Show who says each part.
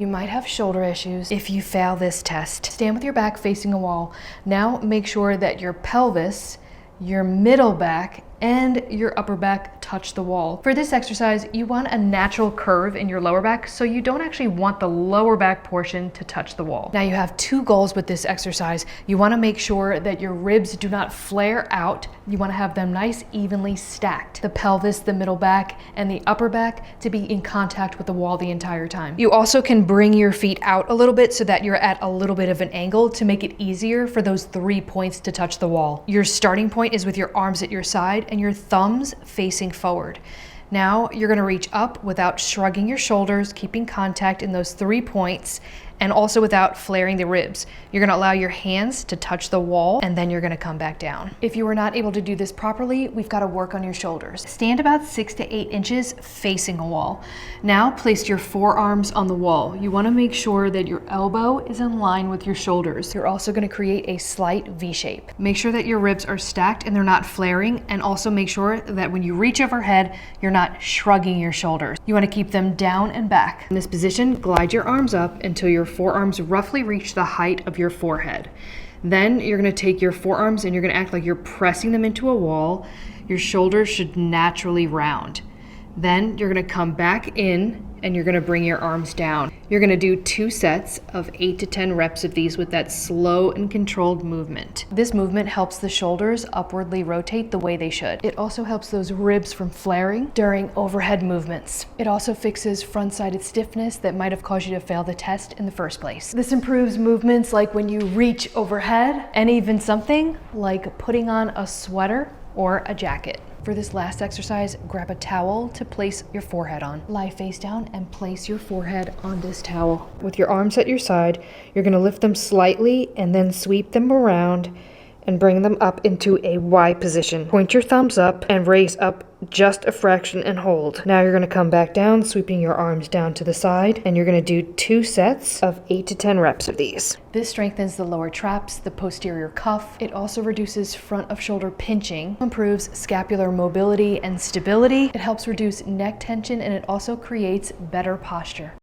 Speaker 1: You might have shoulder issues if you fail this test. Stand with your back facing a wall. Now make sure that your pelvis, your middle back, and your upper back touch the wall. For this exercise, you want a natural curve in your lower back, so you don't actually want the lower back portion to touch the wall. Now you have two goals with this exercise. You want to make sure that your ribs do not flare out. You want to have them nice, evenly stacked. The pelvis, the middle back, and the upper back to be in contact with the wall the entire time. You also can bring your feet out a little bit so that you're at a little bit of an angle to make it easier for those 3 points to touch the wall. Your starting point is with your arms at your side and your thumbs facing forward. Now you're going to reach up without shrugging your shoulders, keeping contact in those 3 points, and also without flaring the ribs. You're going to allow your hands to touch the wall, and then you're going to come back down. If you were not able to do this properly, we've got to work on your shoulders. Stand about 6 to 8 inches facing a wall. Now place your forearms on the wall. You want to make sure that your elbow is in line with your shoulders. You're also going to create a slight V shape. Make sure that your ribs are stacked and they're not flaring, and also make sure that when you reach overhead, you're not shrugging your shoulders. You want to keep them down and back. In this position, glide your arms up until your forearms roughly reach the height of your forehead. Then you're going to take your forearms and you're going to act like you're pressing them into a wall. Your shoulders should naturally round. Then you're going to come back in and you're going to bring your arms down. You're going to do 2 sets of 8 to 10 reps of these with that slow and controlled movement. This movement helps the shoulders upwardly rotate the way they should. It also helps those ribs from flaring during overhead movements. It also fixes front-sided stiffness that might have caused you to fail the test in the first place. This improves movements like when you reach overhead, and even something like putting on a sweater or a jacket. For this last exercise, grab a towel to place your forehead on. Lie face down and place your forehead on this towel. With your arms at your side, you're going to lift them slightly and then sweep them around and bring them up into a Y position. Point your thumbs up and raise up just a fraction and hold. Now you're going to come back down, sweeping your arms down to the side, and you're going to do 2 sets of 8 to 10 reps of these. This strengthens the lower traps, the posterior cuff. It also reduces front of shoulder pinching, improves scapular mobility and stability. It helps reduce neck tension, and it also creates better posture.